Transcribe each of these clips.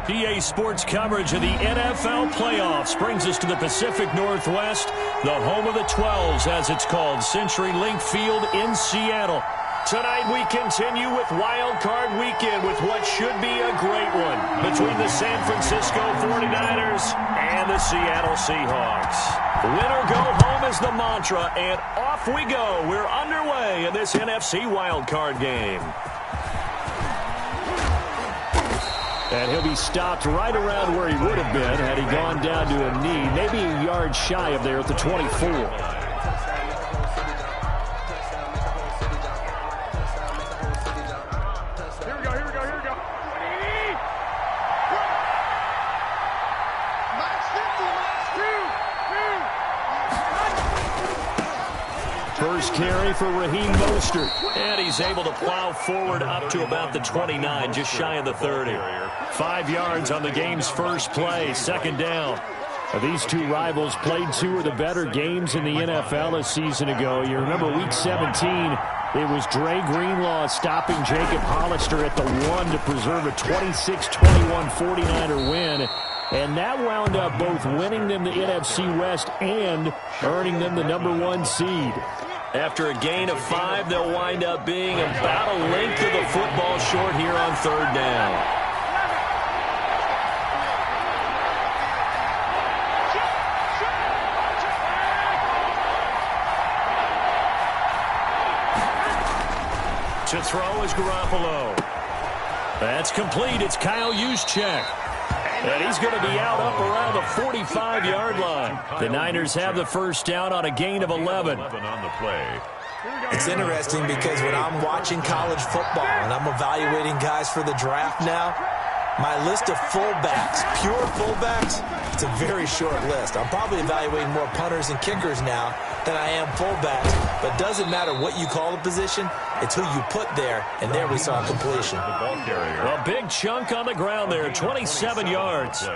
EA Sports coverage of the NFL playoffs brings us to the Pacific Northwest, the home of the 12s, as it's called, CenturyLink Field in Seattle. Tonight we continue with Wild Card Weekend with what should be a great one between the San Francisco 49ers and the Seattle Seahawks. Win or go home is the mantra, and off we go. We're underway in this NFC Wild Card game. And he'll be stopped right around where he would have been had he gone down to a knee, maybe a yard shy of there at the 24. First carry for Raheem Mostert. And he's able to plow forward up to about the 29, just shy of the 30. 5 yards on the game's first play, second down. These two rivals played two of the better games in the NFL a season ago. You remember Week 17, it was Dre Greenlaw stopping Jacob Hollister at the 1 to preserve a 26-21 49er win. And that wound up both winning them the NFC West and earning them the #1 seed. After a gain of 5, they'll wind up being about a length of the football short here on third down. To throw is Garoppolo. That's complete. It's Kyle Juszczyk. And he's going to be out up around the 45-yard line. The Niners have the first down on a gain of 11. It's interesting because when I'm watching college football and I'm evaluating guys for the draft now, my list of fullbacks, pure fullbacks, it's a very short list. I'm probably evaluating more punters and kickers now than I am fullbacks. But it doesn't matter what you call the position, it's who you put there, and there we saw completion. A big chunk on the ground there, 27 yards.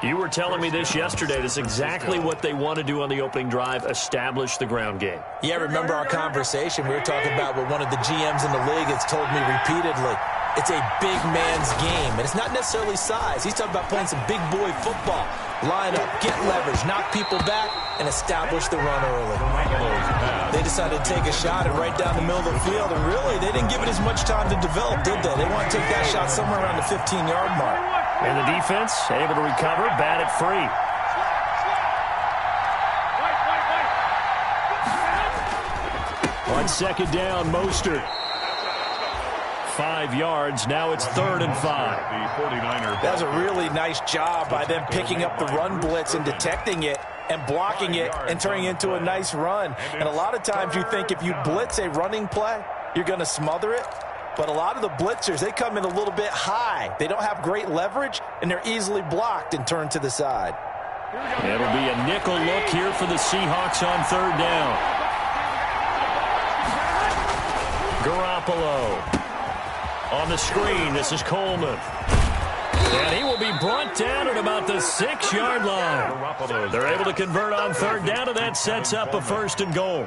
You were telling me this yesterday. This is exactly what they want to do on the opening drive, establish the ground game. Yeah, remember our conversation. We were talking about what one of the GMs in the league has told me repeatedly. It's a big man's game, and it's not necessarily size. He's talking about playing some big boy football. Line up, get leverage, knock people back, and establish the run early. They decided to take a shot and right down the middle of the field, and really, they didn't give it as much time to develop, did they? They want to take that shot somewhere around the 15-yard mark. And the defense able to recover, bat it free. On second down, Mostert. 5 yards. Now it's 3rd and 5. That was a really nice job by them picking up the run blitz and detecting it and blocking it and turning it into a nice run. And a lot of times you think if you blitz a running play, you're going to smother it. But a lot of the blitzers, they come in a little bit high. They don't have great leverage, and they're easily blocked and turned to the side. It'll be a nickel look here for the Seahawks on third down. Garoppolo. On the screen, this is Coleman. And he will be brought down at about the 6-yard line. They're able to convert on third down, and that sets up a 1st and goal.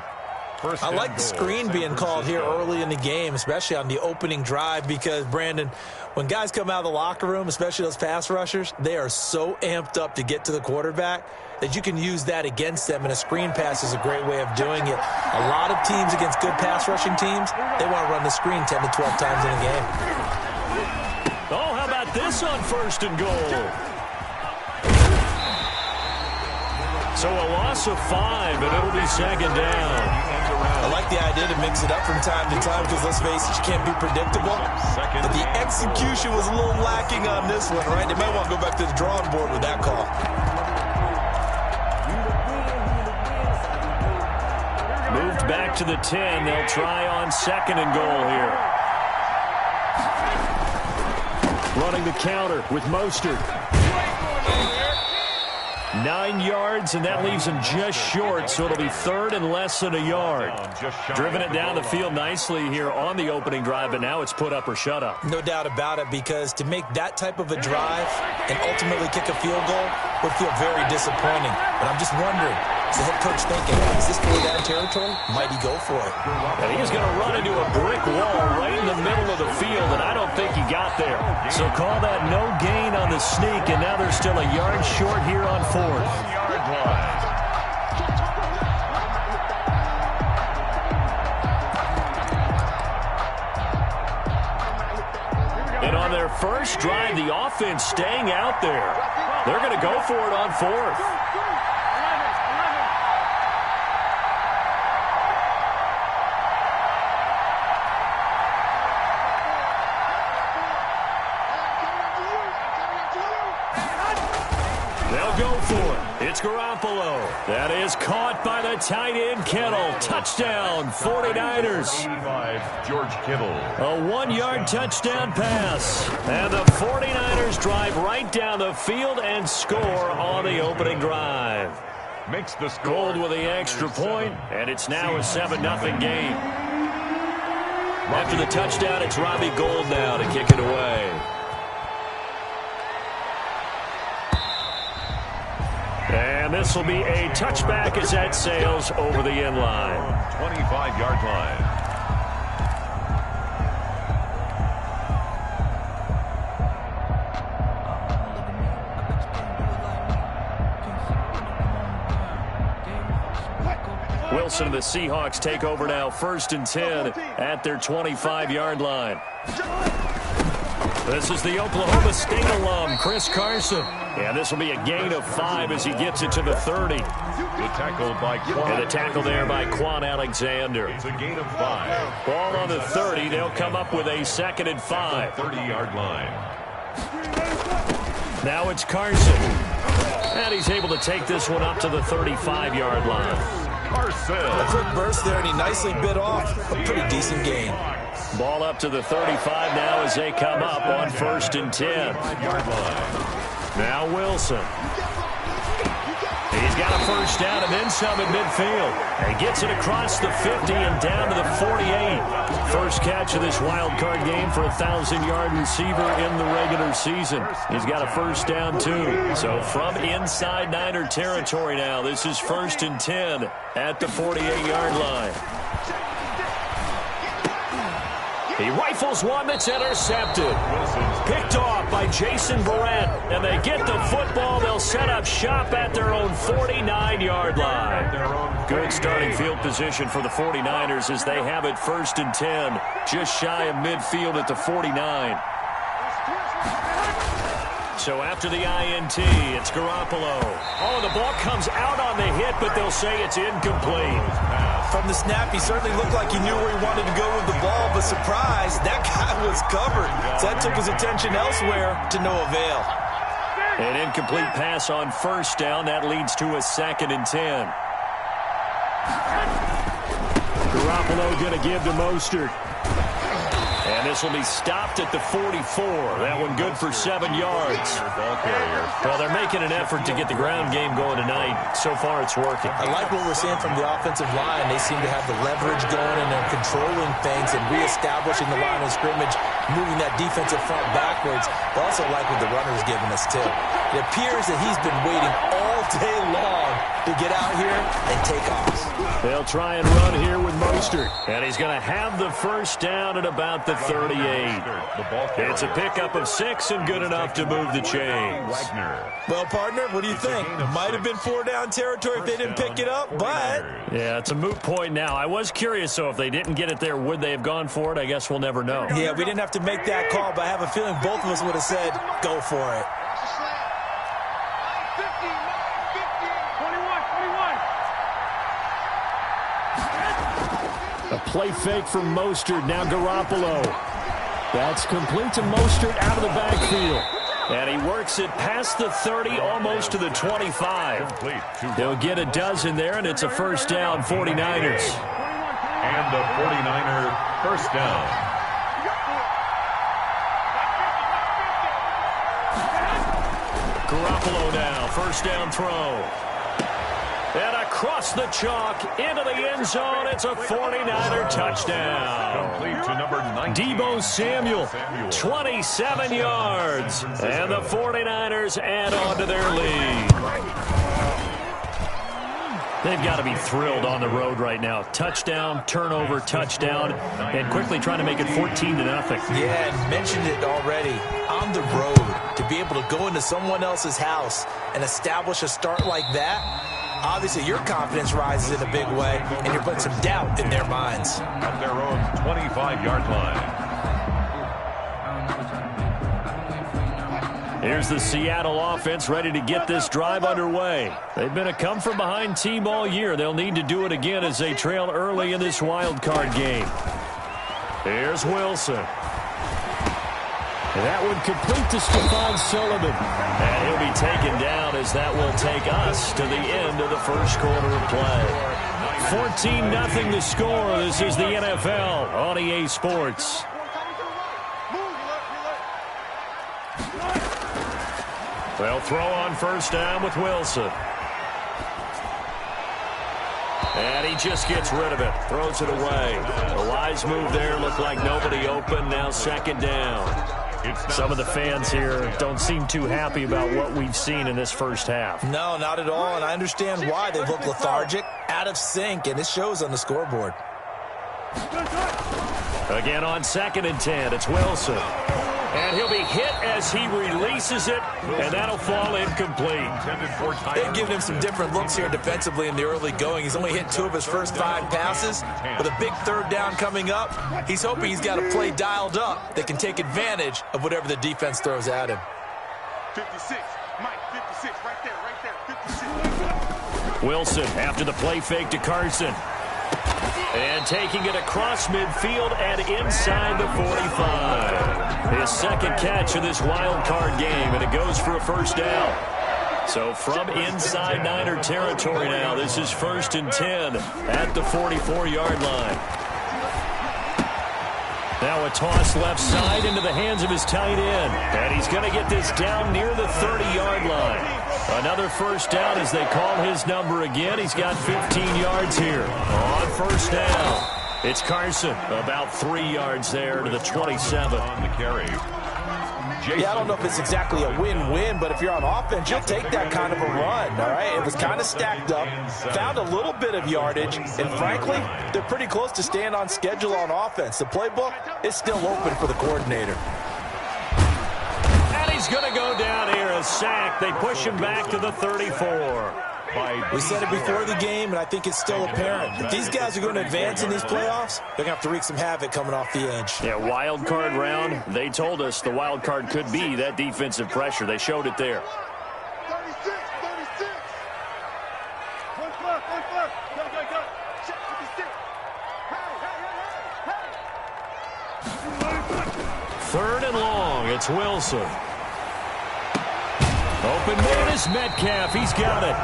I like the screen being called here early in the game, especially on the opening drive, because, Brandon, when guys come out of the locker room, especially those pass rushers, they are so amped up to get to the quarterback that you can use that against them, and a screen pass is a great way of doing it. A lot of teams against good pass rushing teams, they want to run the screen 10 to 12 times in a game. Oh, how about this on 1st and goal? So a loss of 5, and it'll be 2nd down. I like the idea to mix it up from time to time because, let's face it, you can't be predictable. But the execution was a little lacking on this one, right? They might want to go back to the drawing board with that call. Moved back to the 10. They'll try on 2nd and goal here. Running the counter with Mostert. 9 yards, and that leaves him just short, so it'll be 3rd and less than a yard. Driven it down the field nicely here on the opening drive, but now it's put up or shut up. No doubt about it, because to make that type of a drive and ultimately kick a field goal would feel very disappointing. But I'm just wondering, What's the head coach thinking? Is this 4 down territory? Might he go for it? And he's going to run into a brick wall right in the middle of the field, and I don't think he got there. So call that no gain on the sneak, and now they're still a yard short here on 4th. Yard line. And on their first drive, the offense staying out there. They're going to go for it on 4th. They'll go for it. It's Garoppolo. That is caught by the tight end, Kittle. Touchdown, 49ers. 85, George Kittle. A 1-yard touchdown pass. And the 49ers drive right down the field and score on the opening drive. Makes the score. Gold with the extra point, and it's now a 7-0 game. After the touchdown, it's Robbie Gould now to kick it away. And this will be a touchback as that sails over the end line. 25-yard line. Wilson and the Seahawks take over now, 1st and 10 at their 25-yard line. This is the Oklahoma State alum, Chris Carson. And this will be a gain of 5 as he gets it to the 30. The tackle by Quan. And the tackle there by Quan Alexander. It's a gain of 5. Ball on the 30. They'll come up with a 2nd and 5. 30-yard line. Now it's Carson. And he's able to take this one up to the 35-yard line. Carson. A quick burst there, and he nicely bit off a pretty decent gain. Ball up to the 35 now as they come up on 1st and 10. Now Wilson. He's got a first down and then some at midfield. And gets it across the 50 and down to the 48. First catch of this wild card game for a 1,000-yard receiver in the regular season. He's got a first down, too. So from inside Niner territory now, this is 1st and 10 at the 48-yard line. He rifles one that's intercepted. Picked off by Jason Barrett. And they get the football. They'll set up shop at their own 49-yard line. Good starting field position for the 49ers as they have it 1st and 10. Just shy of midfield at the 49. So after the INT, it's Garoppolo. Oh, the ball comes out on the hit, but they'll say it's incomplete. From the snap, he certainly looked like he knew where he wanted to go with the ball, but surprise, that guy was covered. So that took his attention elsewhere to no avail. An incomplete pass on first down. That leads to a 2nd and 10. Garoppolo going to give to Mostert. And this will be stopped at the 44. That one good for 7 yards. Well, they're making an effort to get the ground game going tonight. So far, it's working. I like what we're seeing from the offensive line. They seem to have the leverage going, and they're controlling things and reestablishing the line of scrimmage, moving that defensive front backwards. I also like what the runner's giving us, too. It appears that he's been waiting all day long to get out here and take off. They'll try and run here with Mostert. And he's going to have the first down at about the 38. It's a pickup of 6 and good enough to move the chains. Well, partner, what do you think? Might have been 4 down territory if they didn't pick it up, but... Yeah, it's a moot point now. I was curious, so if they didn't get it there, would they have gone for it? I guess we'll never know. Yeah, we didn't have to make that call, but I have a feeling both of us would have said, go for it. A play fake from Mostert. Now Garoppolo. That's complete to Mostert out of the backfield. And he works it past the 30, almost to the 25. They'll get a dozen there, and it's a first down, 49ers. And the 49er first down. Garoppolo now, first down throw. And across the chalk into the end zone. It's a 49er touchdown. Complete to number 19. Deebo Samuel, 27 yards. And the 49ers add on to their lead. They've got to be thrilled on the road right now. Touchdown, turnover, touchdown, and quickly trying to make it 14-0. Yeah, and mentioned it already. On the road, to be able to go into someone else's house and establish a start like that, obviously your confidence rises in a big way, and you're putting some doubt in their minds. At their own 25-yard line. Here's the Seattle offense ready to get this drive underway. They've been a come-from-behind team all year. They'll need to do it again as they trail early in this wild card game. Here's Wilson. That would complete to Stephon Sullivan. And he'll be taken down as that will take us to the end of the first quarter of play. 14-0 the score. This is the NFL on EA Sports. They'll throw on first down with Wilson. And he just gets rid of it. Throws it away. A wise move there. Looked like nobody open. Now second down. Some of the fans here don't seem too happy about what we've seen in this first half. No, not at all. And I understand why. They look lethargic, out of sync, and it shows on the scoreboard. Again on 2nd and 10. It's Wilson. And he'll be hit as he releases it, and that'll fall incomplete. They've given him some different looks here defensively in the early going. He's only hit 2 of his first 5 passes. With a big third down coming up, he's hoping he's got a play dialed up that can take advantage of whatever the defense throws at him. 56, Mike, 56, right there, 56. Wilson after the play fake to Carson. And taking it across midfield and inside the 45. His second catch of this wild card game, and it goes for a first down. So from inside Niner territory now, this is 1st and 10 at the 44-yard line. Now a toss left side into the hands of his tight end. And he's going to get this down near the 30-yard line. Another first down as they call his number again. He's got 15 yards here on first down. It's Carson, about 3 yards there to the 27. On the carry. Yeah, I don't know if it's exactly a win-win, but if you're on offense, you'll take that kind of a run, all right? It was kind of stacked up, found a little bit of yardage, and frankly, they're pretty close to staying on schedule on offense. The playbook is still open for the coordinator. And he's going to go down here, a sack. They push him back to the 34. We said it before the game, and I think it's still apparent. If these guys are going to advance in these playoffs, they're going to have to wreak some havoc coming off the edge. Yeah, wild card round. They told us the wild card could be that defensive pressure. They showed it there. 36, 36. One flip. Go. Check 56. Hey. 3rd and long. It's Wilson. Open man is Metcalf. He's got it.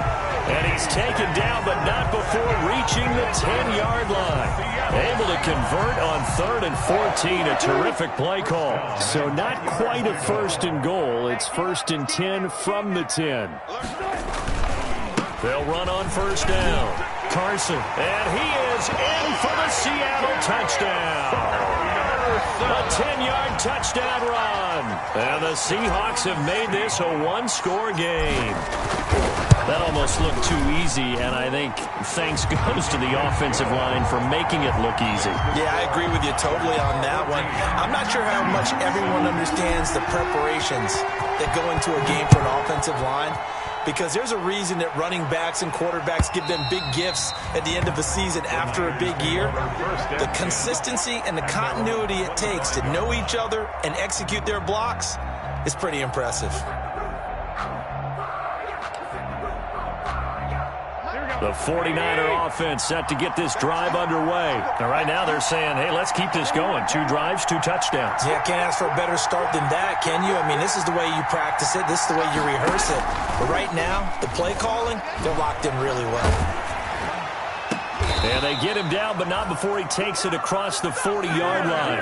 And he's taken down, but not before reaching the 10-yard line. Able to convert on 3rd and 14. A terrific play call. So not quite a 1st and goal. It's 1st and 10 from the 10. They'll run on first down. Carson. And he is in for the Seattle touchdown. A 10-yard touchdown run. And the Seahawks have made this a one-score game. That almost looked too easy, and I think thanks goes to the offensive line for making it look easy. Yeah, I agree with you totally on that one. I'm not sure how much everyone understands the preparations that go into a game for an offensive line, because there's a reason that running backs and quarterbacks give them big gifts at the end of the season after a big year. The consistency and the continuity it takes to know each other and execute their blocks is pretty impressive. The 49er offense set to get this drive underway. And right now they're saying, hey, let's keep this going. 2 drives, 2 touchdowns. Yeah, can't ask for a better start than that, can you? I mean, this is the way you practice it. This is the way you rehearse it. But right now, the play calling, they're locked in really well. And they get him down, but not before he takes it across the 40-yard line.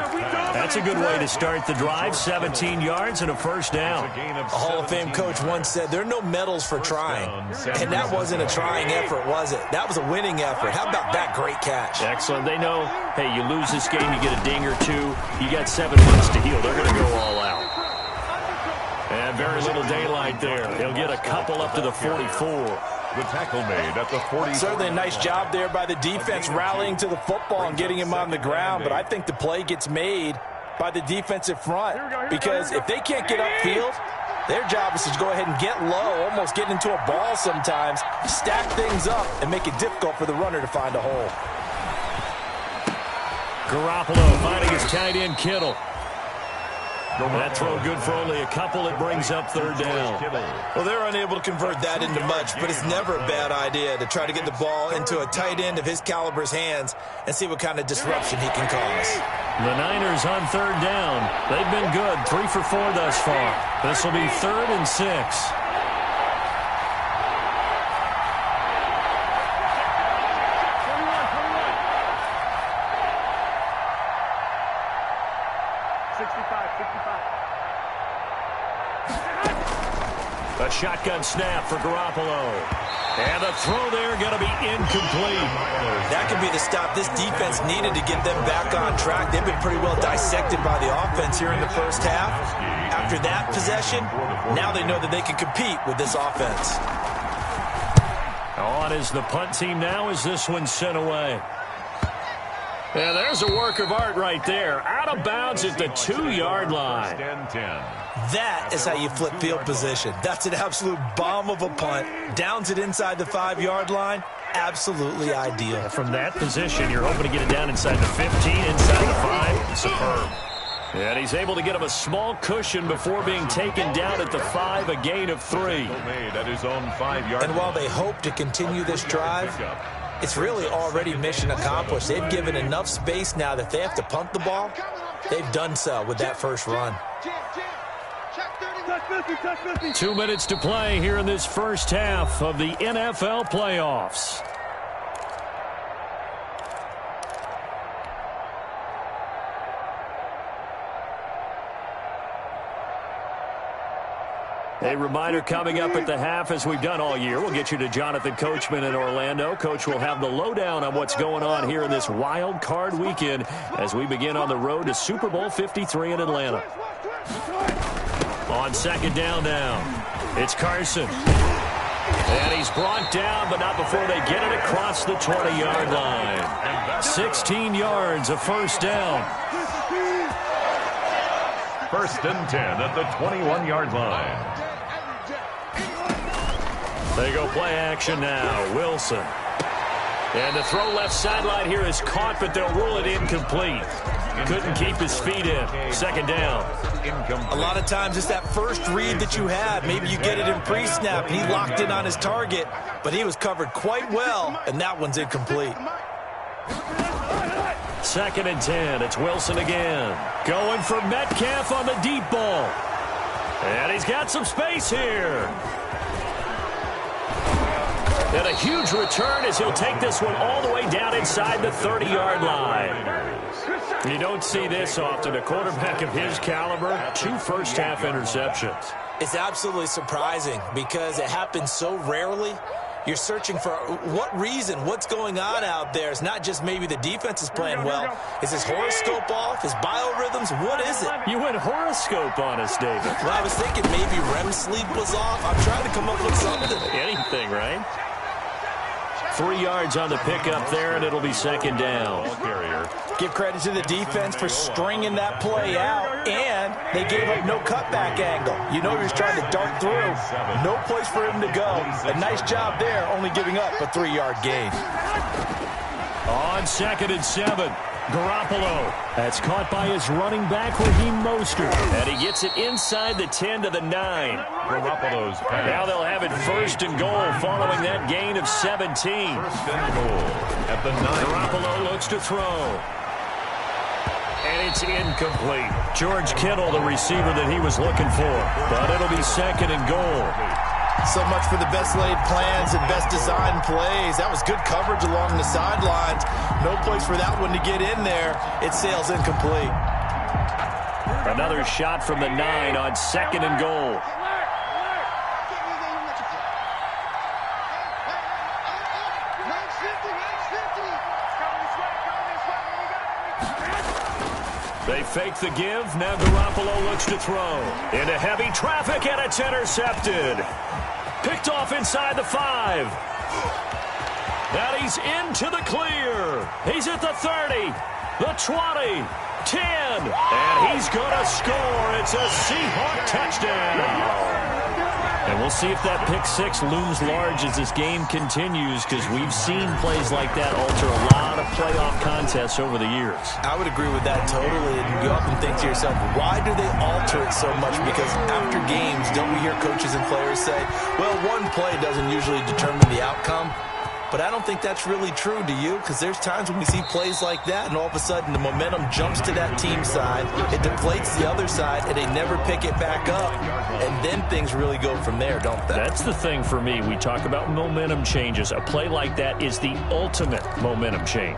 That's a good way to start the drive. 17 yards and a first down. A Hall of Fame coach once said, there are no medals for trying. And that wasn't a trying effort, was it? That was a winning effort. How about that great catch? Excellent. They know, hey, you lose this game, you get a ding or 2. You got 7 months to heal. They're going to go all out. And very little daylight there. He'll get a couple up to the 44. The tackle made at the 40. Certainly a nice job there by the defense rallying to the football and getting him on the ground, but I think the play gets made by the defensive front because if they can't get upfield, their job is to go ahead and get low, almost get into a ball sometimes, stack things up, and make it difficult for the runner to find a hole. Garoppolo finding his tight end Kittle. That throw good for only a couple. It brings up third down. Well, they're unable to convert that into much, but it's never a bad idea to try to get the ball into a tight end of his caliber's hands and see what kind of disruption he can cause. The Niners on third down. They've been good, 3 for 4 thus far. This will be 3rd and 6. A shotgun snap for Garoppolo. And the throw there going to be incomplete. That could be the stop this defense needed to get them back on track. They've been pretty well dissected by the offense here in the first half. After that possession, now they know that they can compete with this offense. On is the punt team now as this one's sent away. Yeah, there's a work of art right there. Out of bounds at the 2-yard line. That is how you flip field position. That's an absolute bomb of a punt. Downs it inside the 5-yard line. Absolutely ideal. From that position, you're hoping to get it down inside the 15, inside the 5. Superb. And he's able to get him a small cushion before being taken down at the 5, a gain of 3. And while they hope to continue this drive, it's really already mission accomplished. They've given enough space now that if they have to punt the ball, they've done so with that first run. 2 minutes to play here in this first half of the NFL playoffs. A reminder coming up at the half, as we've done all year. We'll get you to Jonathan Coachman in Orlando. Coach will have the lowdown on what's going on here in this wild card weekend as we begin on the road to Super Bowl 53 in Atlanta. On second down now, it's Carson. And he's brought down, but not before they get it across the 20-yard line. 16 yards, a first down. 1st and 10 at the 21-yard line. They go play action now. Wilson. And the throw left sideline here is caught, but they'll rule it incomplete. Couldn't keep his feet in. 2nd down. A lot of times it's that first read that you have. Maybe you get it in pre-snap, and he locked in on his target, but he was covered quite well, and that one's incomplete. 2nd and 10. It's Wilson again. Going for Metcalf on the deep ball. And he's got some space here. And a huge return as he'll take this one all the way down inside the 30-yard line. You don't see this often. A quarterback of his caliber, 2 first-half interceptions. It's absolutely surprising because it happens so rarely. You're searching for what reason, what's going on out there. It's not just maybe the defense is playing well. Is his horoscope off? His biorhythms? What is it? You went horoscope on us, David. Well, I was thinking maybe REM sleep was off. I'm trying to come up with something. Anything, right? 3 yards on the pickup there, and it'll be 2nd down. Give credit to the defense for stringing that play out, and they gave up no cutback angle. You know he was trying to dart through. No place for him to go. A nice job there, only giving up a 3-yard gain. On 2nd and 7, Garoppolo. That's caught by his running back, Raheem Mostert. And he gets it inside the 10 to the 9. Garoppolo's pass. Now they'll have it 1st and goal following that gain of 17. 1st and goal at the 9. Garoppolo looks to throw. And it's incomplete. George Kittle, the receiver that he was looking for. But it'll be 2nd and goal. So much for the best laid plans and best designed plays. That was good coverage along the sidelines. No place for that one to get in there. It sails incomplete. Another shot from the 9 on 2nd and goal. They fake the give. Now Garoppolo looks to throw. Into heavy traffic, and it's intercepted. Picked off inside the 5. And he's into the clear. He's at the 30, the 20, 10. And he's going to score. It's a Seahawk touchdown. And we'll see if that pick 6 looms large as this game continues, because we've seen plays like that alter a lot of playoff contests over the years. I would agree with that totally. And you often think to yourself, why do they alter it so much? Because after games, don't we hear coaches and players say, well, one play doesn't usually determine the outcome? But I don't think that's really true, do you? Because there's times when we see plays like that, and all of a sudden the momentum jumps to that team side, it deflates the other side, and they never pick it back up. And then things really go from there, don't they? That's the thing for me. We talk about momentum changes. A play like that is the ultimate momentum change.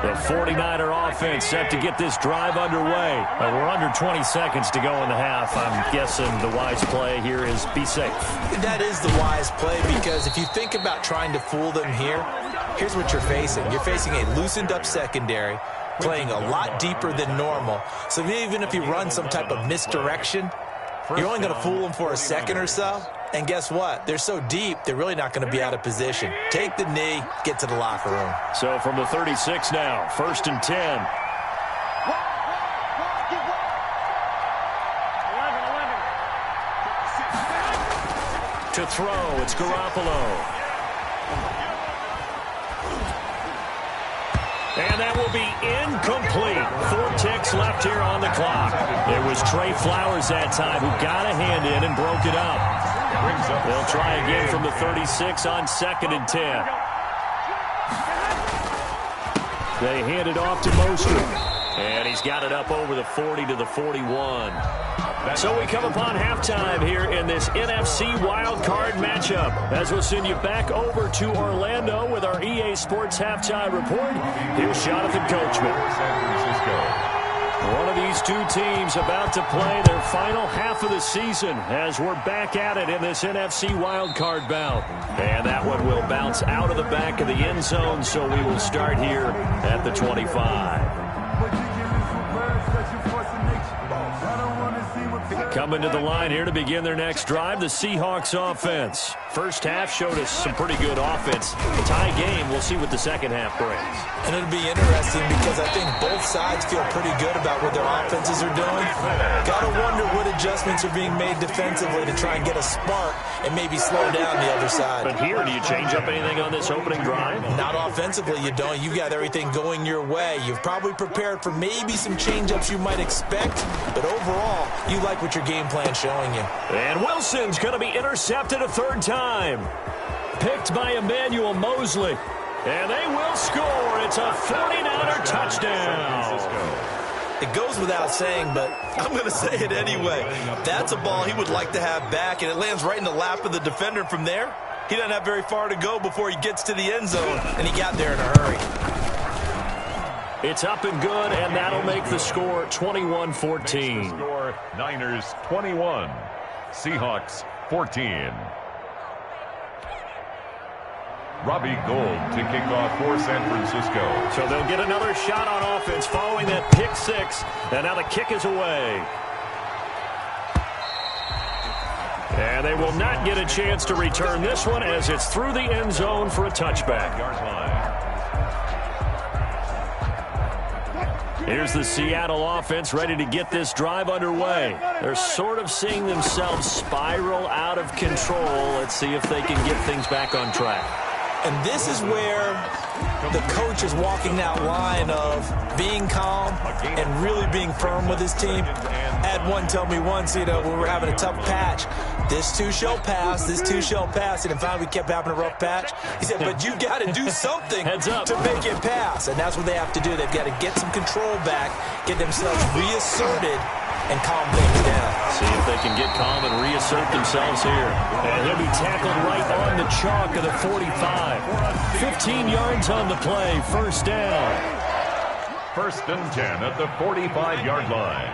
The 49er offense set to get this drive underway. We're under 20 seconds to go in the half. I'm guessing the wise play here is be safe. That is the wise play, because if you think about trying to fool them here, here's what you're facing. You're facing a loosened up secondary, playing a lot deeper than normal. So even if you run some type of misdirection, you're only going to fool them for a second or so. And guess what? They're so deep, they're really not going to be out of position. Take the knee, get to the locker room. So from the 36 now, 1st and 10. To throw, it's Garoppolo. And that will be incomplete. 4 ticks left here on the clock. It was Trey Flowers that time who got a hand in and broke it up. They'll try again from the 36 on 2nd and 10. They hand it off to Mostert. And he's got it up over the 40 to the 41. So we come upon halftime here in this NFC wildcard matchup, as we'll send you back over to Orlando with our EA Sports Halftime Report. Here's Jonathan Coachman. One of these two teams about to play their final half of the season as we're back at it in this NFC wildcard bout. And that one will bounce out of the back of the end zone, so we will start here at the 25. Coming to the line here to begin their next drive, the Seahawks offense. First half showed us some pretty good offense. Tie game, we'll see what the second half brings. And it'll be interesting because I think both sides feel pretty good about what their offenses are doing. Gotta wonder what adjustments are being made defensively to try and get a spark and maybe slow down the other side. But here, do you change up anything on this opening drive? Not offensively, you don't. You got everything going your way. You've probably prepared for maybe some change-ups you might expect, but overall, you like what your game plan's showing you. And Wilson's going to be intercepted a 3rd time. Picked by Emmanuel Mosley. And they will score. It's a 49er touchdown. It goes without saying, but I'm going to say it anyway. That's a ball he would like to have back, and it lands right in the lap of the defender from there. He doesn't have very far to go before he gets to the end zone, and he got there in a hurry. It's up and good, and that'll make the score 21-14. Score Niners 21, Seahawks 14. Robbie Gould to kick off for San Francisco. So they'll get another shot on offense following that pick 6, and now the kick is away. And they will not get a chance to return this one as it's through the end zone for a touchback. Here's the Seattle offense ready to get this drive underway. They're sort of seeing themselves spiral out of control. Let's see if they can get things back on track. And this is where the coach is walking that line of being calm and really being firm with his team. I had one tell me once, when we were having a tough patch, this too shall pass, this too shall pass. And finally we kept having a rough patch. He said, but you got to do something to make it pass. And that's what they have to do. They've got to get some control back, get themselves reasserted, and calm things down. See if they can get calm and reassert themselves here. And he'll be tackled right on the chalk of the 45. 15 yards on the play, 1st down. 1st and 10 at the 45-yard line.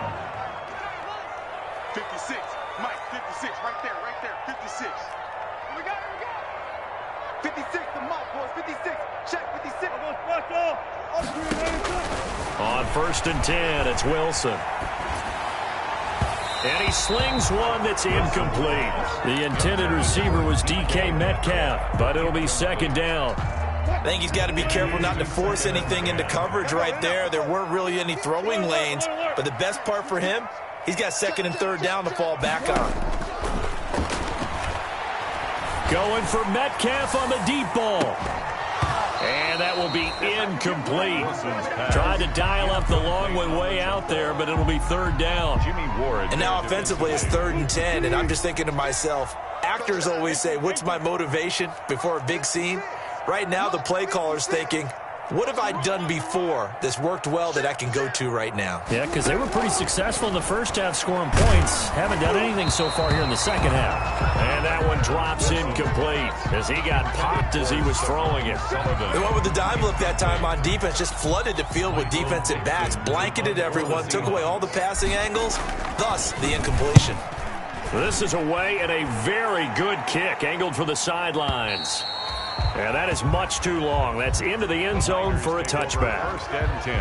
56, Mike, 56, right there, 56. Here we go. 56, the mark, boys, 56. Check, 56. On 1st and 10, it's Wilson. And he slings one that's incomplete. The intended receiver was DK Metcalf, but it'll be second down. I think he's got to be careful not to force anything into coverage right there. There weren't really any throwing lanes, but the best part for him, he's got second and third down to fall back on. Going for Metcalf on the deep ball. And that will be incomplete. Tried to dial up the long one way out there, but it'll be third down. And now offensively it's 3rd and 10, and I'm just thinking to myself, actors always say, what's my motivation before a big scene? Right now the play caller's thinking, what have I done before that's worked well that I can go to right now? Yeah, because they were pretty successful in the first half scoring points. Haven't done anything so far here in the second half. And that one drops incomplete as he got popped as he was throwing it. They went with the dime look that time on defense, just flooded the field with defensive backs, blanketed everyone, took away all the passing angles, thus the incompletion. This is away and a very good kick, angled for the sidelines. And that is much too long. That's into the end zone for a touchback. 1st and 10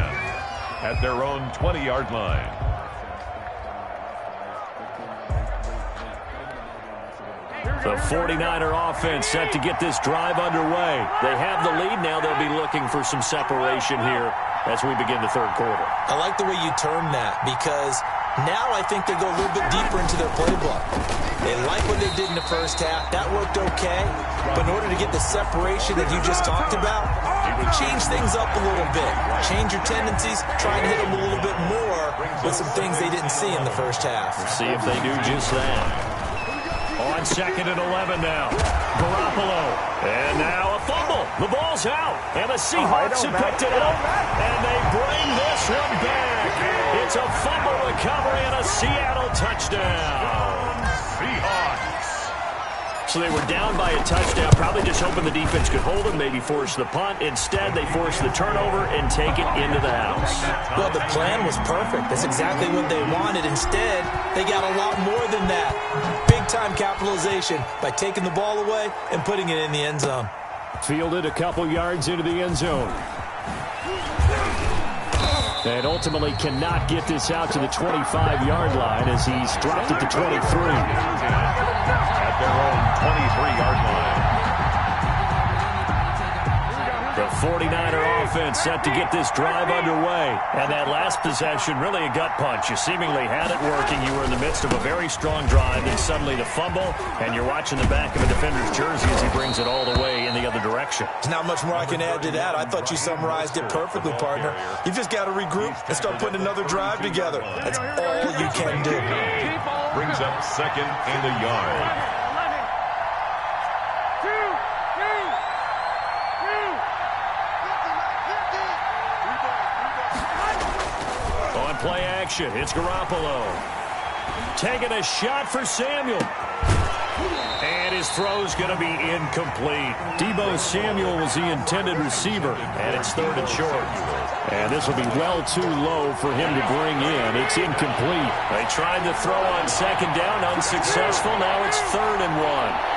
at their own 20-yard line. The 49er offense set to get this drive underway. They have the lead now. They'll be looking for some separation here as we begin the third quarter. I like the way you term that because now I think they go a little bit deeper into their playbook. They like what they did in the first half. That worked okay. But in order to get the separation that you just talked about, change things up a little bit. Change your tendencies. Try and hit them a little bit more with some things they didn't see in the first half. Let's see if they do just that. On 2nd and 11 now. Garoppolo. And now a fumble. The ball's out. And the Seahawks have picked it up. And they bring this one back. It's a fumble recovery and a Seattle touchdown. Seahawks. So they were down by a touchdown, probably just hoping the defense could hold them, maybe force the punt. Instead, they force the turnover and take it into the house. Well, the plan was perfect. That's exactly what they wanted. Instead, they got a lot more than that. Big-time capitalization by taking the ball away and putting it in the end zone. Fielded a couple yards into the end zone. And ultimately cannot get this out to the 25-yard line as he's dropped at the 23. At their own 23-yard line. The 49er offense set to get this drive underway. And that last possession, really a gut punch. You seemingly had it working. You were in the midst of a very strong drive, and suddenly the fumble, and you're watching the back of a defender's jersey as he brings it all the way in the other direction. There's not much more I can add to that. I thought you summarized it perfectly, partner. You've just got to regroup and start putting another drive together. That's all you can do. Brings up 2nd and a yard. Play action. It's Garoppolo. Taking a shot for Samuel. And his throw's going to be incomplete. Deebo Samuel was the intended receiver. And it's 3rd and short. And this will be well too low for him to bring in. It's incomplete. They tried to throw on 2nd down. Unsuccessful. Now it's 3rd and 1.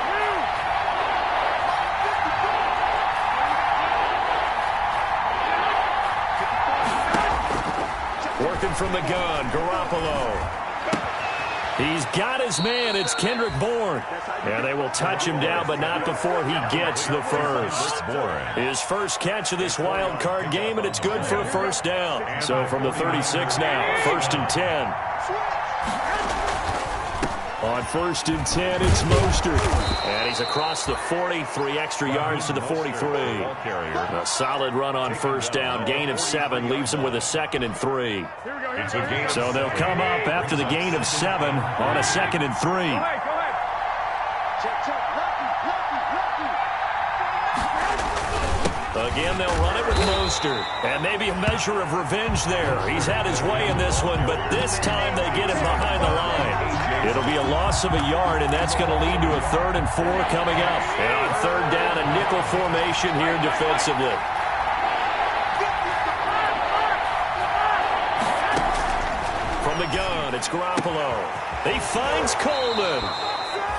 Working from the gun, Garoppolo. He's got his man. It's Kendrick Bourne. And they will touch him down, but not before he gets the first. His first catch of this wild card game, and it's good for a first down. So from the 36 now, 1st and 10. On 1st and 10, it's Mostert. And he's across the 40, 3 extra yards to the 43. A solid run on 1st down, gain of 7, leaves him with a 2nd and 3. So they'll come up after the gain of 7 on a 2nd and 3. Again, they'll run it with Mostert. And maybe a measure of revenge there. He's had his way in this one, but this time they get him behind the line. It'll be a loss of a yard, and that's going to lead to a 3rd and 4 coming up. And on 3rd down, a nickel formation here defensively. From the gun, it's Garoppolo. He finds Coleman.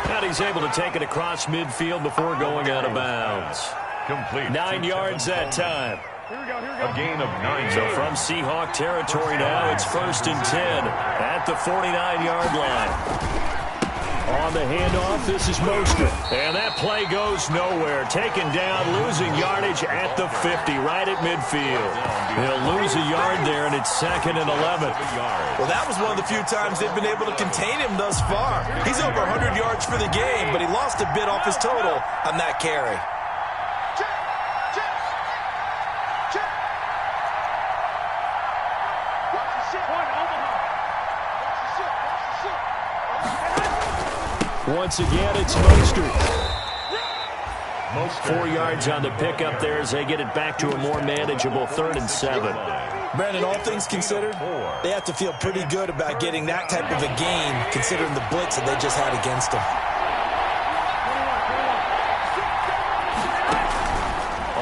And he's able to take it across midfield before going out of bounds. Complete. 9 yards that time. A gain of 9 So yards. from Seahawk territory now, it's 1st and 10 at the 49-yard line. On the handoff, this is Mostert. And that play goes nowhere. Taken down, losing yardage at the 50, right at midfield. He'll lose a yard there, and it's 2nd and 11. Well, that was one of the few times they've been able to contain him thus far. He's over 100 yards for the game, but he lost a bit off his total on that carry. Once again, it's Mostert. 4 yards on the pickup there as they get it back to a more manageable 3rd and 7. Brandon, all things considered, they have to feel pretty good about getting that type of a gain, considering the blitz that they just had against them.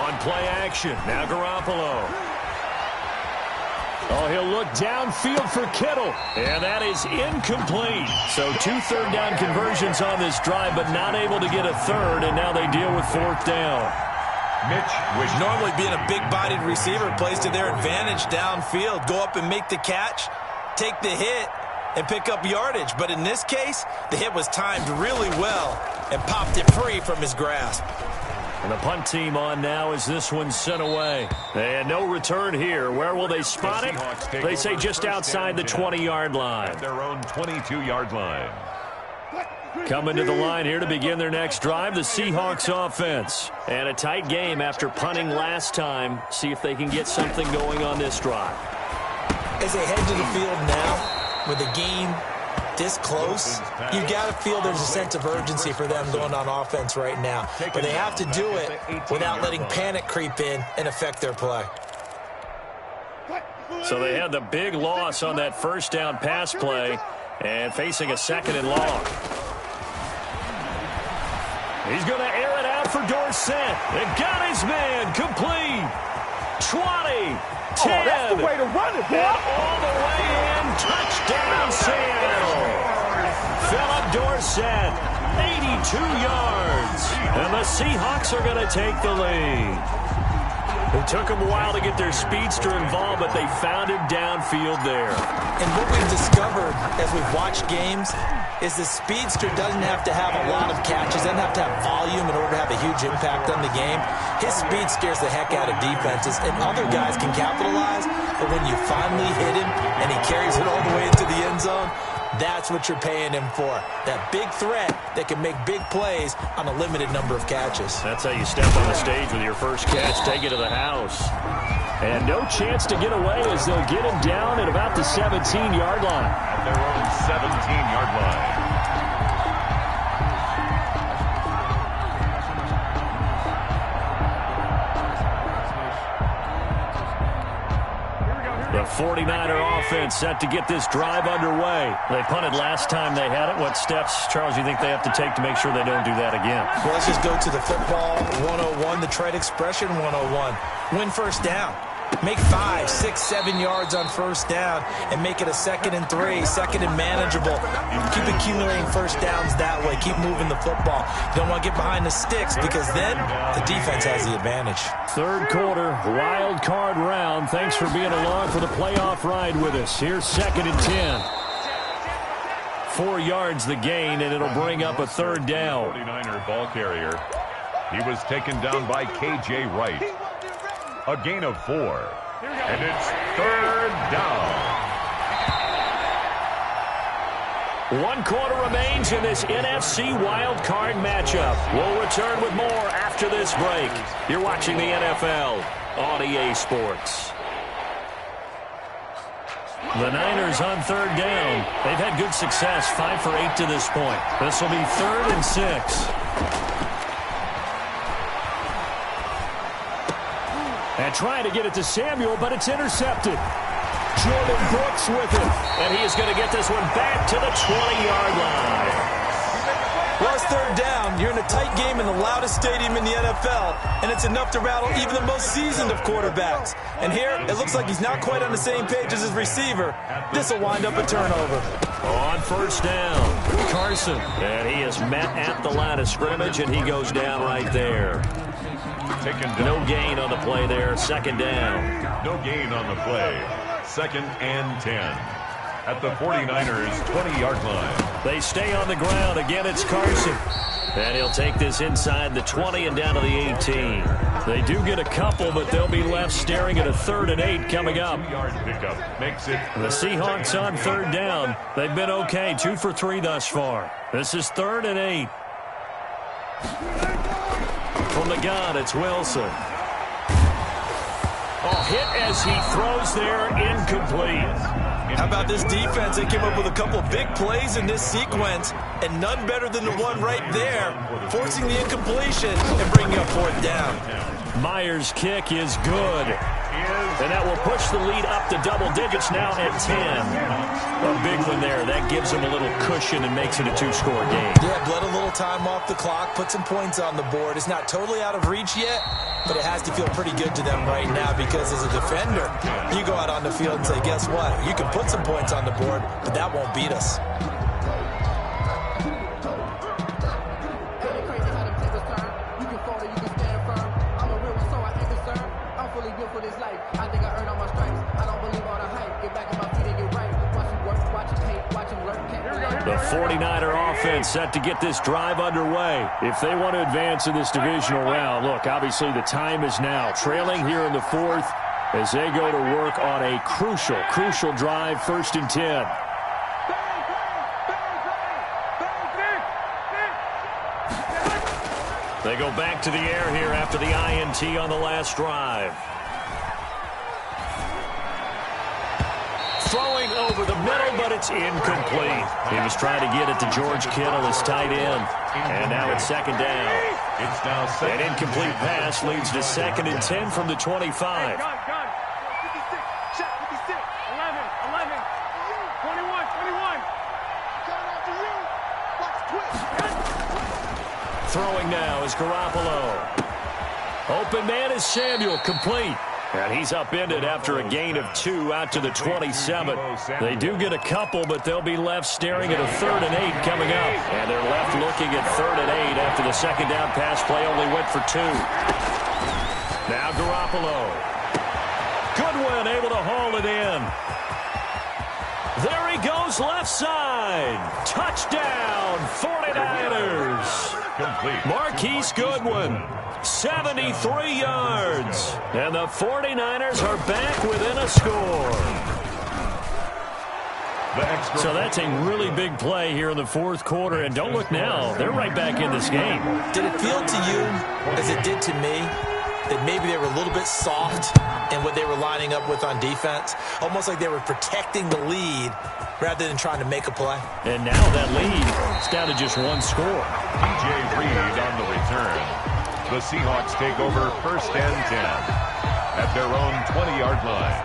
On play action, now Garoppolo. Oh, he'll look downfield for Kittle. And that is incomplete. So 2 third-down conversions on this drive, but not able to get a third, and now they deal with 4th down. Mitch, which Normally being a big-bodied receiver plays to their advantage downfield. Go up and make the catch, take the hit, and pick up yardage. But in this case, the hit was timed really well and popped it free from his grasp. And the punt team on now as this one's sent away. And no return here. Where will they spot it? They say just outside the 20-yard line. at their own 22-yard line. Coming to the line here to begin their next drive, the Seahawks offense. And a tight game after punting last time. See if they can get something going on this drive. As they head to the field now, with the game this close, you got to feel there's a sense of urgency for them going on offense right now. But they have to do it without letting panic creep in and affect their play. So they had the big loss on that first down pass play and facing a 2nd and long. He's going to air it out for Dorsett. And got his man complete. 20, 10. Oh, that's the way to run it, boy. And all the way in. Touchdown, Seattle. Philip Dorsett, 82 yards. And the Seahawks are going to take the lead. It took them a while to get their speedster involved, but they found him downfield there. And what we've discovered as we've watched games is the speedster doesn't have to have a lot of catches, doesn't have to have volume in order to have a huge impact on the game. His speed scares the heck out of defenses, and other guys can capitalize, but when you finally hit him and he carries it all the way into the end zone, that's what you're paying him for. That big threat that can make big plays on a limited number of catches. That's how you step on the stage with your first catch, take it to the house. And no chance to get away as they'll get him down at about the 17-yard line. At their own 17-yard line. The 49er offense set to get this drive underway. They punted last time they had it. What steps, Charles, do you think they have to take to make sure they don't do that again? Well, let's just go to the football 101, the trade expression 101. Win first down. Make 5, 6, 7 yards on first down and make it a 2nd and 3, 2nd and manageable. Keep accumulating first downs that way. Keep moving the football. You don't want to get behind the sticks because then the defense has the advantage. Third quarter, wild card round. Thanks for being along for the playoff ride with us. Here's 2nd and 10. 4 yards the gain, and it'll bring up a 3rd down. 49er ball carrier. He was taken down by K.J. Wright. A gain of 4. And it's 3rd down. 1 quarter remains in this NFC wild card matchup. We'll return with more after this break. You're watching the NFL on EA Sports. The Niners on 3rd down. They've had good success, 5 for 8 to this point. This will be 3rd and 6. And trying to get it to Samuel, but it's intercepted. Jordan Brooks with it. And he is going to get this one back to the 20-yard line. Well, it's 3rd down. You're in a tight game in the loudest stadium in the NFL, and it's enough to rattle even the most seasoned of quarterbacks. And here, it looks like he's not quite on the same page as his receiver. This will wind up a turnover. On first down, Carson. And he is met at the line of scrimmage, and he goes down right there. taken down. No gain on the play there. Second down. No gain on the play. 2nd and 10. At the 49ers' 20-yard line. They stay on the ground. Again, it's Carson. And he'll take this inside the 20 and down to the 18. They do get a couple, but they'll be left staring at a 3rd and 8 coming up. 2-yard pickup makes it. The Seahawks on 3rd down. They've been okay, 2 for 3 thus far. This is 3rd and 8. From the gun, it's Wilson. Oh, hit as he throws there, incomplete. How about this defense? They came up with a couple of big plays in this sequence, and none better than the one right there, forcing the incompletion and bringing up 4th down. Myers' kick is good. And that will push the lead up to double digits now at 10. A big one there. That gives them a little cushion and makes it a 2-score game. Yeah, bled a little time off the clock, put some points on the board. It's not totally out of reach yet, but it has to feel pretty good to them right now because as a defender, you go out on the field and say, guess what? You can put some points on the board, but that won't beat us. The 49er offense set to get this drive underway. If they want to advance in this divisional round, look, obviously the time is now. Trailing here in the 4th as they go to work on a crucial drive, 1st and 10. They go back to the air here after the INT on the last drive. Throwing over the middle, but it's incomplete. He was trying to get it to George Kittle, his tight end. And now it's 2nd down. It's now 2nd. An incomplete pass leads to 2nd and 10 from the 25. Gun. 56, check, 56, 11, 11, 21, 21. Coming after you. Watch quick. Throwing now is Garoppolo. Open man is Samuel, complete. And he's upended after a gain of 2 out to the 27. They do get a couple, but they'll be left staring at a 3rd and 8 coming up. And they're left looking at 3rd and 8 after the 2nd down pass play only went for 2. Now Garoppolo. Goodwin able to haul it in. There he goes left side. Touchdown, 49ers. Complete. Marquise Goodwin. 73 yards. And the 49ers are back within a score. So that's a really big play here in the 4th quarter. And don't look now. They're right back in this game. Did it feel to you, as it did to me, that maybe they were a little bit soft in what they were lining up with on defense? Almost like they were protecting the lead rather than trying to make a play. And now that lead is down to just 1 score. DJ Reed on the return. The Seahawks take over 1st and 10 at their own 20-yard line.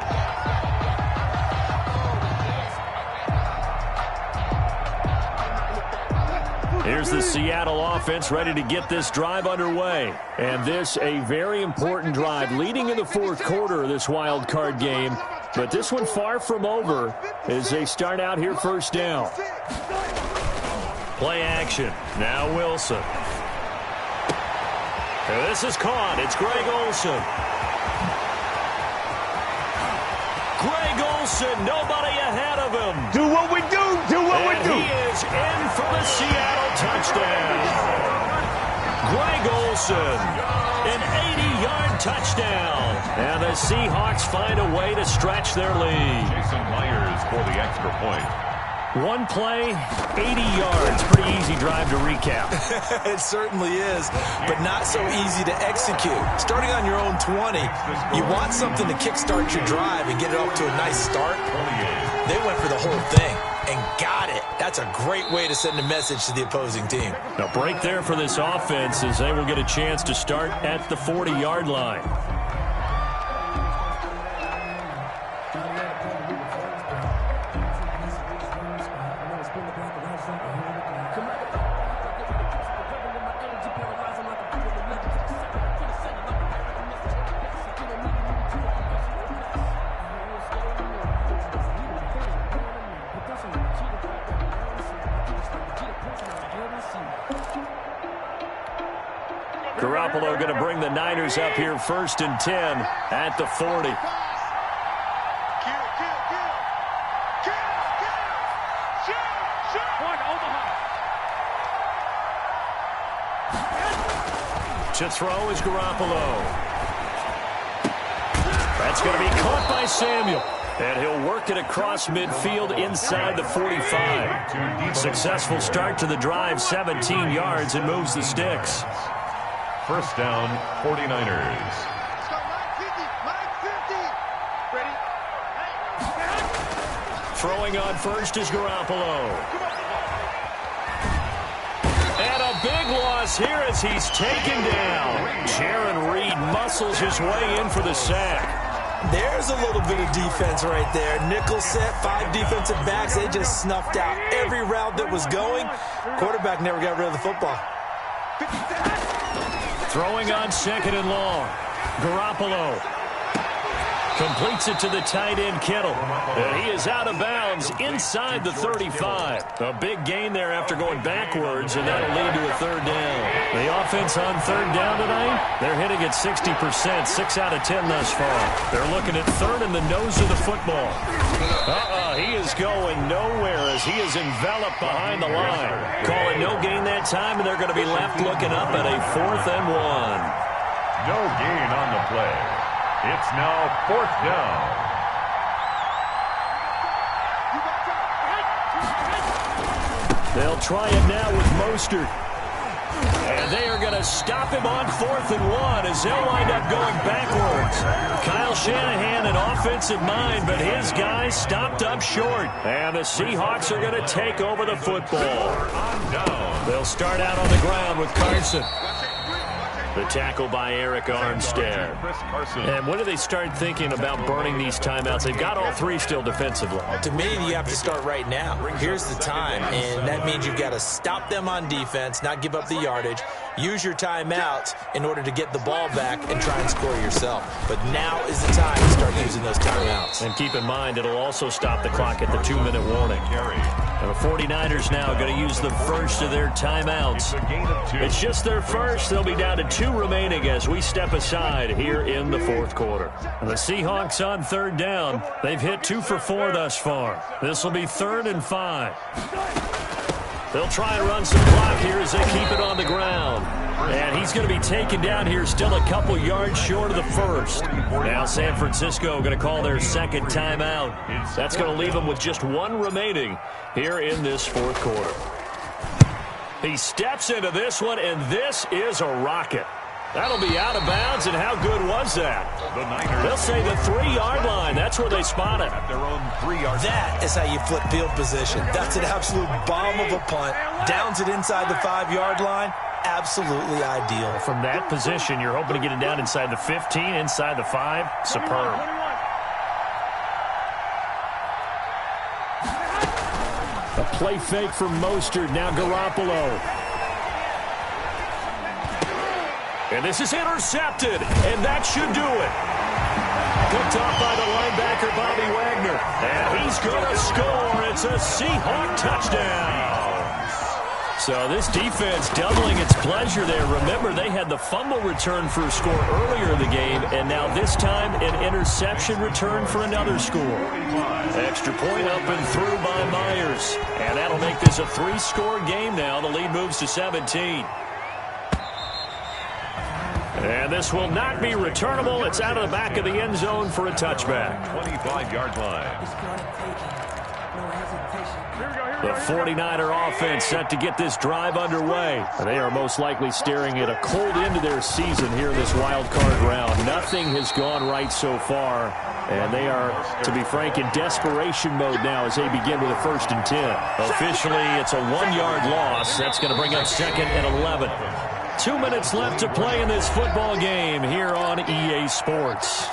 Here's the Seattle offense ready to get this drive underway. And this a very important drive leading in the 4th quarter of this wild card game. But this one far from over as they start out here 1st down. Play action. Now Wilson. And this is caught. It's Greg Olsen. Greg Olsen, nobody ahead of him. Do what we do. Do what we do. He is in for the Seattle touchdown. Greg Olsen, an 80-yard touchdown. And the Seahawks find a way to stretch their lead. Jason Myers for the extra point. 1 play, 80 yards. Pretty easy drive to recap. It certainly is, but not so easy to execute. Starting on your own 20, you want something to kickstart your drive and get it off to a nice start. They went for the whole thing and got it. That's a great way to send a message to the opposing team. A break there for this offense as they will get a chance to start at the 40-yard line. Garoppolo going to bring the Niners up here 1st and 10 at the 40. To throw is Garoppolo. That's going to be caught by Samuel. And he'll work it across midfield inside the 45. Successful start to the drive, 17 yards, and moves the sticks. First down, 49ers. Throwing on first is Garoppolo. And a big loss here as he's taken down. Jaron Reed muscles his way in for the sack. There's a little bit of defense right there. Nickel set, 5 defensive backs. They just snuffed out every route that was going. Quarterback never got rid of the football. Throwing on 2nd and long. Garoppolo completes it to the tight end, Kittle. And he is out of bounds inside the 35. A big gain there after going backwards, and that'll lead to a 3rd down. The offense on 3rd down tonight, they're hitting at 60%, 6 out of 10 thus far. They're looking at 3rd in the nose of the football. He is going nowhere as he is enveloped behind the line. Call it no gain that time, and they're going to be left looking up at a 4th and 1. No gain on the play. It's now 4th down. They'll try it now with Mostert. And they are going to stop him on 4th and 1 as they'll wind up going backwards. Kyle Shanahan, an offensive mind, but his guys stopped up short. And the Seahawks are going to take over the football. They'll start out on the ground with Carson. The tackle by Eric Armstead. And when do they start thinking about burning these timeouts? They've got all 3 still defensively. To me, you have to start right now. Here's the time, and that means you've got to stop them on defense, not give up the yardage, use your timeouts in order to get the ball back and try and score yourself. But now is the time to start using those timeouts. And keep in mind, it'll also stop the clock at the 2-minute warning. And the 49ers now going to use the first of their timeouts. It's just their first. They'll be down to 2 remaining as we step aside here in the 4th quarter. And the Seahawks on 3rd down. They've hit 2 for 4 thus far. This will be 3rd and 5. They'll try and run some clock here as they keep it on the ground. And he's going to be taken down here still a couple yards short of the first. Now San Francisco going to call their 2nd timeout. That's going to leave them with just 1 remaining here in this 4th quarter. He steps into this one, and this is a rocket. That'll be out of bounds, and how good was that? They'll say the 3-yard line. That's where they spot it. At their own 3-yard. That is how you flip field position. That's an absolute bomb of a punt. Downs it inside the 5-yard line. Absolutely ideal. From that position, you're hoping to get it down inside the 15, inside the 5. Superb. A play fake from Mostert. Now Garoppolo. And this is intercepted, and that should do it. Picked off by the linebacker, Bobby Wagner. And he's going to score. It's a Seahawk touchdown. So this defense doubling its pleasure there. Remember, they had the fumble return for a score earlier in the game, and now this time an interception return for another score. Extra point up and through by Myers. And that'll make this a 3-score game now. The lead moves to 17. And this will not be returnable. It's out of the back of the end zone for a touchback. 25-yard line. The 49er offense set to get this drive underway. They are most likely staring at a cold end to their season here in this wild card round. Nothing has gone right so far, and they are, to be frank, in desperation mode now as they begin with a 1st and 10. Officially, it's a 1-yard loss. That's going to bring up 2nd and 11. 2 minutes left to play in this football game here on EA Sports.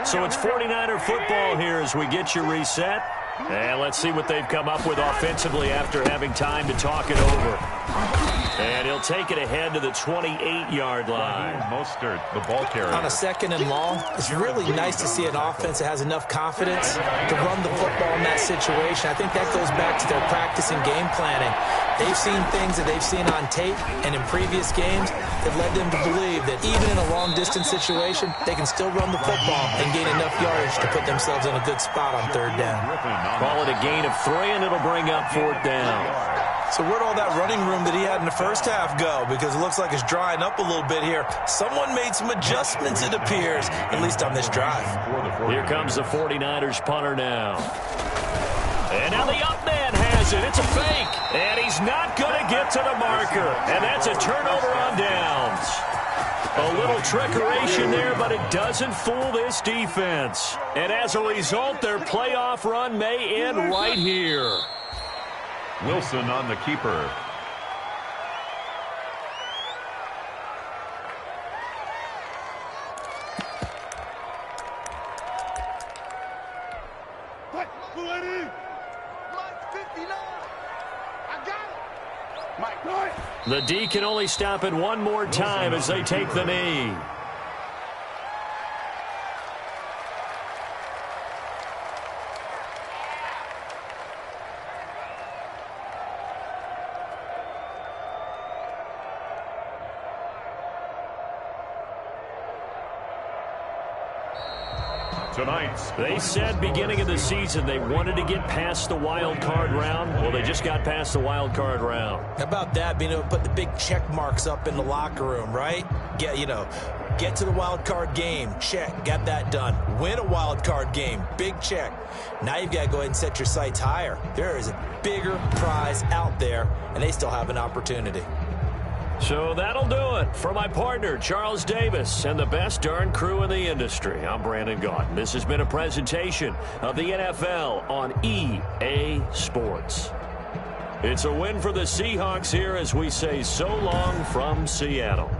So it's 49er football here as we get you reset. And let's see what they've come up with offensively after having time to talk it over. And he'll take it ahead to the 28-yard line. Mostert, the ball carrier. On a 2nd and long, it's really nice to see an offense that has enough confidence to run the football in that situation. I think that goes back to their practice and game planning. They've seen things that they've seen on tape and in previous games that led them to believe that even in a long-distance situation, they can still run the football and gain enough yardage to put themselves in a good spot on 3rd down. Call it a gain of 3, and it'll bring up 4th down. So where'd all that running room that he had in the first half go? Because it looks like it's drying up a little bit here. Someone made some adjustments, it appears, at least on this drive. Here comes the 49ers punter now. And now the up man has it. It's a fake. And he's not going to get to the marker. And that's a turnover on downs. A little trickeration there, but it doesn't fool this defense. And as a result, their playoff run may end right here. Wilson on the keeper. Mike 59. I got it. Mike, what? The D can only stop it one more time as they take the knee. Tonight's. They said beginning of the season they wanted to get past the wild card round. Well, they just got past the wild card round. How about that, being able to put the big check marks up in the locker room, right? Get to the wild card game, check, got that done. Win a wild card game, big check. Now you've got to go ahead and set your sights higher. There is a bigger prize out there, and they still have an opportunity. So that'll do it for my partner, Charles Davis, and the best darn crew in the industry. I'm Brandon Gaudin. This has been a presentation of the NFL on EA Sports. It's a win for the Seahawks here as we say so long from Seattle.